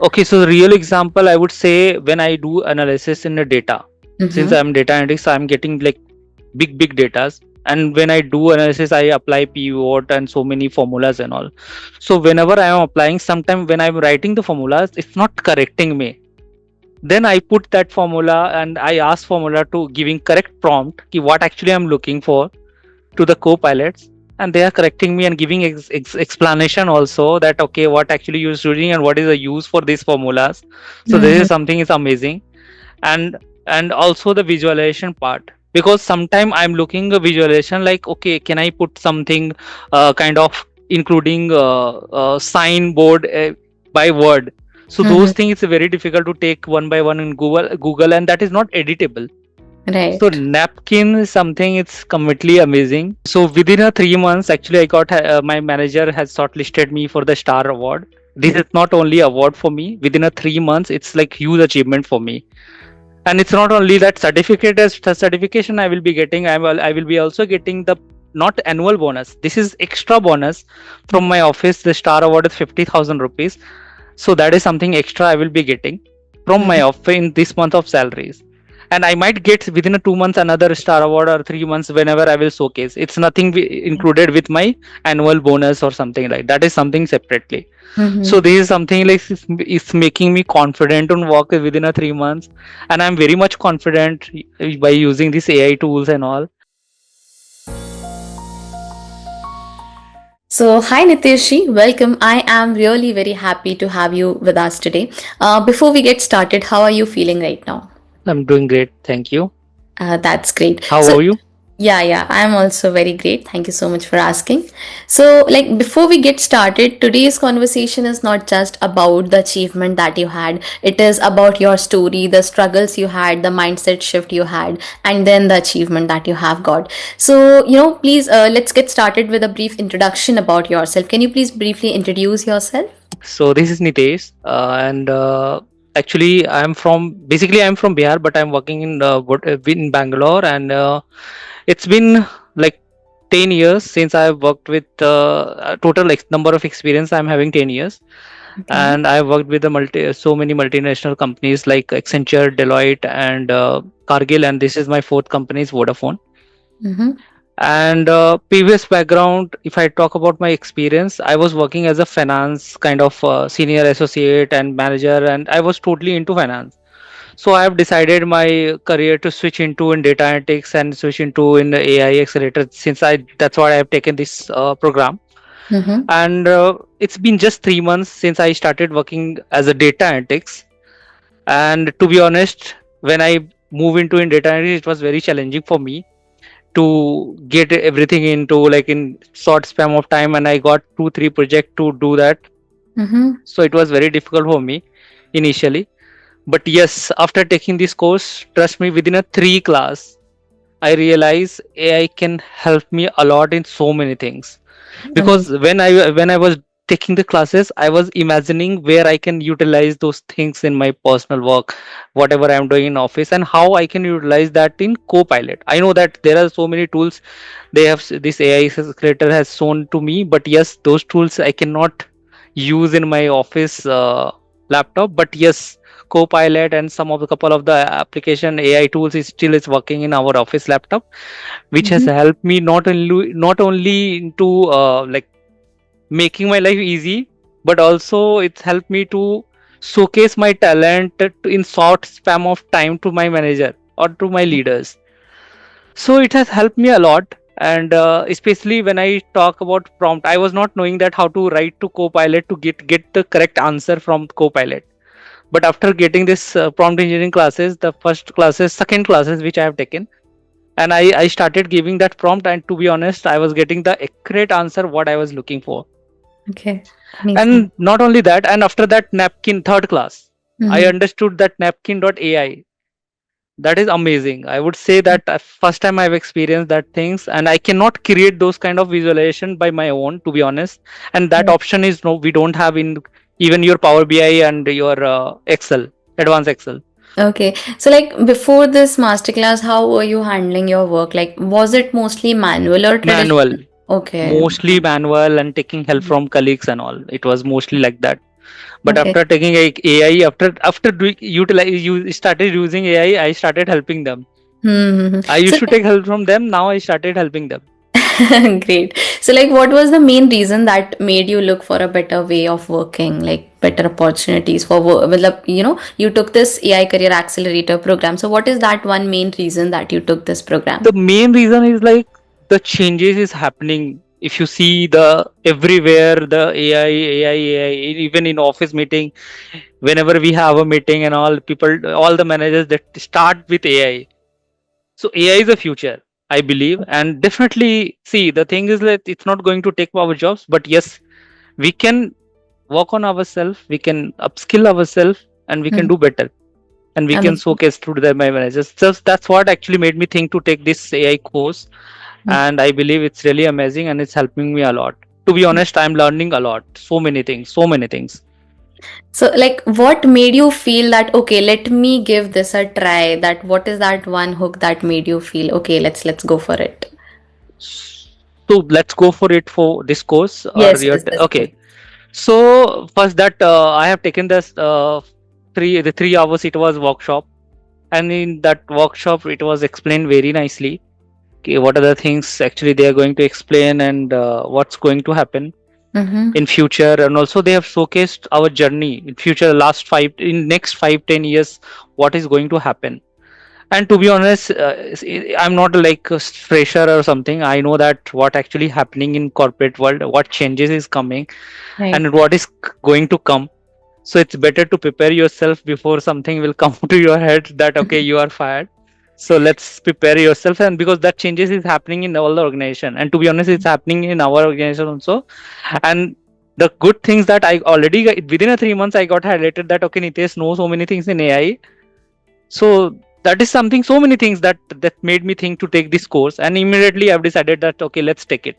Okay, so the real example I would say when I do analysis in the data, since Mm-hmm. I'm data analytics, I'm getting like big datas. And when I do analysis, I apply pivot and so many formulas and all. So whenever I am applying, sometime when I'm writing the formulas, it's not correcting me. Then I put that formula and I ask formula to giving correct prompt ki what actually I'm looking for to the co-pilots, and they are correcting me and giving explanation also that okay what actually you're doing and what is the use for these formulas. So this is something is amazing. And and also the visualization part, because sometime I'm looking a visualization like okay can I put something kind of including sign board by word. So those Mm-hmm. things is very difficult to take one by one in Google, and that is not editable. So Right. napkin is something it's completely amazing. So within a 3 months, actually, I got my manager has shortlisted me for the star award. This is not only award for me. Within a 3 months, it's like huge achievement for me. And it's not only that certificate as certification I will be getting. I will be also getting the not annual bonus. This is extra bonus from my office. The star award is 50,000 rupees. So that is something extra I will be getting from my Mm-hmm. office in this month of salaries. And I might get within a 2 months another star award, or 3 months whenever I will showcase. It's nothing included with my annual bonus or something like that. Is something separately. So Mm-hmm. this is something like is making me confident on work within a 3 months, and I'm very much confident by using these AI tools and all. So, hi Niteshi, welcome. I am really very happy to have you with us today. Before we get started, how are you feeling right now? I'm doing great, thank you. That's great. How So, are you? yeah, I am also very great. Thank you so much for asking. So, like, before we get started, today's conversation is not just about the achievement that you had, it is about your story, the struggles you had, the mindset shift you had, and then the achievement that you have got. So, please, let's get started with a brief introduction about yourself. Can you please briefly introduce yourself? So this is Nitesh, and actually I'm from Bihar, but I'm working in Bangalore, and it's been like 10 years since I've worked with total number of experience. I'm having 10 years, Okay. and I've worked with so many multinational companies like Accenture, Deloitte, and Cargill, and this is my fourth company is Vodafone. Mm-hmm. And previous background, if I talk about my experience, I was working as a finance kind of senior associate and manager, and I was totally into finance. So I have decided my career to switch into in data analytics and switch into in the AI Accelerator, since I that's why I have taken this program. Mm-hmm. And it's been just 3 months since I started working as a data analytics. And to be honest, when I move into in data analytics, it was very challenging for me to get everything into like in short span of time, and I got 2 3 project to do that. Mm-hmm. So it was very difficult for me initially, but yes, after taking this course, trust me, within a 3 class I realize AI can help me a lot in so many things. Because Amazing. when I was taking the classes, I was imagining where I can utilize those things in my personal work, whatever I'm doing in office, and how I can utilize that in Copilot. I know that there are so many tools they have, this AI creator has shown to me, but yes, those tools I cannot use in my office laptop. But yes, Copilot and some of the couple of the application AI tools is still is working in our office laptop, which has Mm-hmm. helped me not only into like making my life easy, but also it's helped me to showcase my talent in short span of time to my manager or to my leaders. So it has helped me a lot. And especially when I talk about prompt, I was not knowing that how to write to Copilot to get the correct answer from Copilot. But after getting this prompt engineering classes, the first classes, second classes which I have taken, and I started giving that prompt, and to be honest, I was getting the accurate answer what I was looking for. Okay. Amazing. And not only that, and after that napkin third class, I Mm-hmm. understood that Napkin.ai, that is amazing. I would say that first time I've experienced that things, and I cannot create those kind of visualization by my own, to be honest. And that option is no, we don't have in even your Power BI and your Excel, advanced Excel. Okay. So, like, before this masterclass, how were you handling your work? Like, was it mostly manual or Manual, traditional? Okay. mostly manual, and taking help from colleagues and all. It was mostly like that. But Okay. after taking AI, after doing utilize you started using AI, I started helping them. Hmm. I So used to take help from them. Now I started helping them. great. So, like, what was the main reason that made you look for a better way of working, like better opportunities for work? Matlab, you took this AI Career Accelerator program. So, what is that one main reason that you took this The program? main reason is like the changes is happening. If you see the everywhere the AI, even in office meeting, whenever we have a meeting and all people, all the managers that start with AI. So AI is the future, I believe, and definitely see the thing is that it's not going to take our jobs, but yes, we can work on ourselves, we can upskill ourselves, and we can Hmm. do better, and we can Amazing. showcase to the my managers. Just that's what actually made me think to take this AI course, and I believe it's really amazing and it's helping me a lot. To be honest, I'm learning a lot, so many things, so many things. So, like, what made you feel that okay, let me give this a try? That what is that one hook that made you feel okay? Let's go for it. So let's go for it for this course or Yes, your yes, yes, okay. please. So first that I have taken this 3 hours it was workshop, and in that workshop it was explained very nicely. Okay, what are the things actually they are going to explain, and what's going to happen Mm-hmm. in future, and also they have showcased our journey in future, last five in next 5-10 years, what is going to happen. And to be honest, I'm not like a fresher or something. I know that what actually happening in corporate world, what changes is coming, Right. and what is going to come. So it's better to prepare yourself before something will come to your head that okay, you are fired. So let's prepare yourself, and because that changes is happening in all the organization, and to be honest, it's happening in our organization also. And the good things that I already within a 3 months I got highlighted that okay, Nitesh knows so many things in AI. So that is something, so many things that made me think to take this course, and immediately I've decided that okay, let's take it,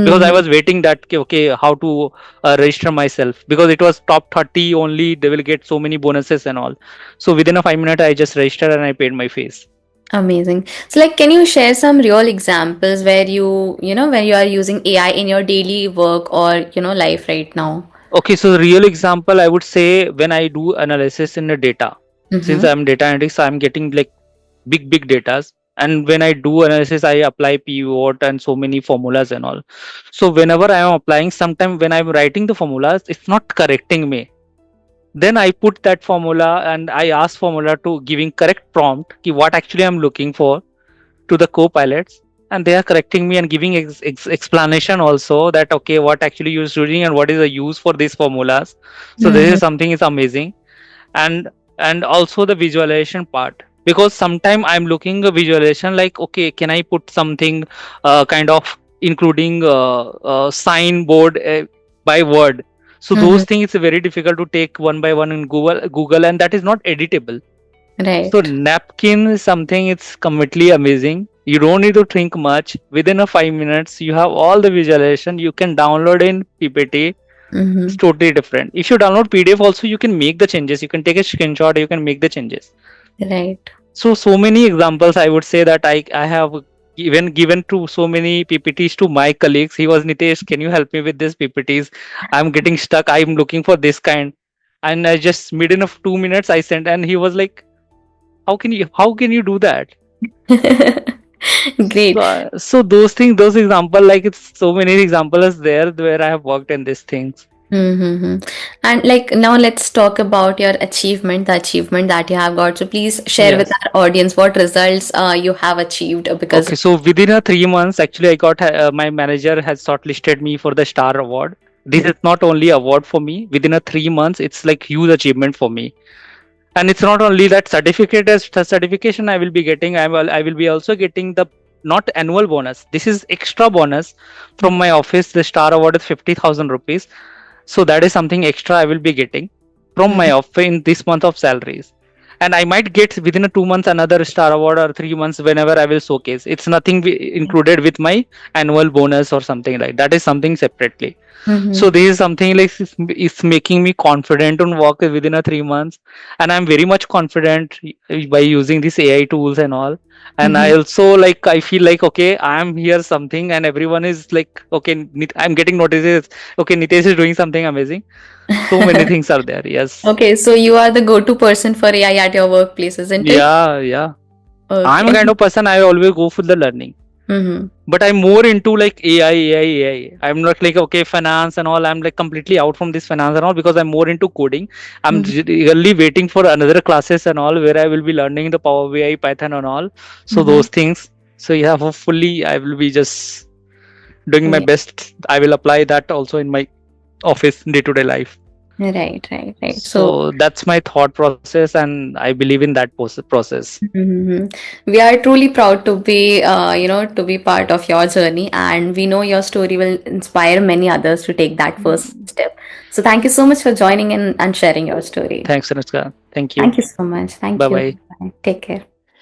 because I Mm-hmm. was waiting that okay, how to register myself, because it was top 30 only, they will get so many bonuses and all. So within a 5 minute I just registered and I paid my fees. Amazing. So, like, can you share some real examples where where you are using AI in your daily work or, life right now? Okay, so the real example I would say, when I do analysis in the data, since Mm-hmm. I'm data analytics, I'm getting like big datas, and when I do analysis I apply pivot and so many formulas and all. So whenever I am applying, sometime when I'm writing the formulas it's not correcting me, then I put that formula and I ask formula to giving correct prompt ki what actually I'm looking for to the co-pilots, and they are correcting me and giving explanation also that okay, what actually you're using and what is the use for these formulas. So this Mm-hmm. is something is amazing. And also the visualization part, because sometime I'm looking a visualization like okay, can I put something kind of including sign board by word. So Mm-hmm. those things it's very difficult to take one by one in Google, and that is not editable. So Right. napkin is something, it's completely amazing. You don't need to think much. Within a 5 minutes, you have all the visualization. You can download in PPT. It's Mm-hmm. totally different. If you download PDF, also you can make the changes. You can take a screenshot. You can make the changes. Right. So many examples. I would say that I have even given to so many PPTs to my colleagues. He was Nitesh. Can you help me with this PPTs? I'm getting stuck. I'm looking for this kind. And I just within of 2 minutes I sent, and he was like, how can you do that? So, Great. so those things, those example, like it's so many examples there where I have worked in these things. Mm-hmm. And like now let's talk about your achievement, the achievement that you have got. So please share with Yes. our audience what results you have achieved because Okay. So within a 3 months, actually, I got my manager has shortlisted me for the Star Award. This is not only award for me. Within a 3 months, it's like huge achievement for me. And it's not only that certificate as certification I will be getting. I will be also getting the not annual bonus. This is extra bonus from my office. The Star Award is 50,000 rupees. So that is something extra I will be getting from my Mhm. office in this month of salaries. And I might get within a 2 months another Star Award, or 3 months whenever I will showcase. It's nothing included with my annual bonus or something like that. Is something separately. So Mhm. this is something like it's making me confident on work within a 3 months, and I'm very much confident by using these AI tools and all. And I Mm-hmm. also like, I feel like, okay, I am here something, and everyone is like, okay, I'm getting notices, okay, Nitesh is doing something amazing. So many things are there. Yes. Okay, so you are the go-to person for AI at your workplace, isn't it? Yeah, yeah. I'm a Okay. kind of person, I always go for the learning. Mm-hmm. But I'm more into like AI. I'm not like, okay, finance and all. I'm like completely out from this finance and all, because I'm more into coding. I'm Mm-hmm. eagerly waiting for another classes and all, where I will be learning the Power BI, Python and all. So Mm-hmm. those things. So yeah, hopefully I will be just doing my Yeah. best. I will apply that also in my office day-to-day life. Right, right, right. So So that's my thought process, and I believe in that process. mhm. We are truly proud to be, to be part of your journey, and we know your story will inspire many others to take that first step. So, thank you so much for joining in and sharing your story. Thanks, Anushka. Thank you. Thank you so much. Bye Thank you. bye. Bye. Take care.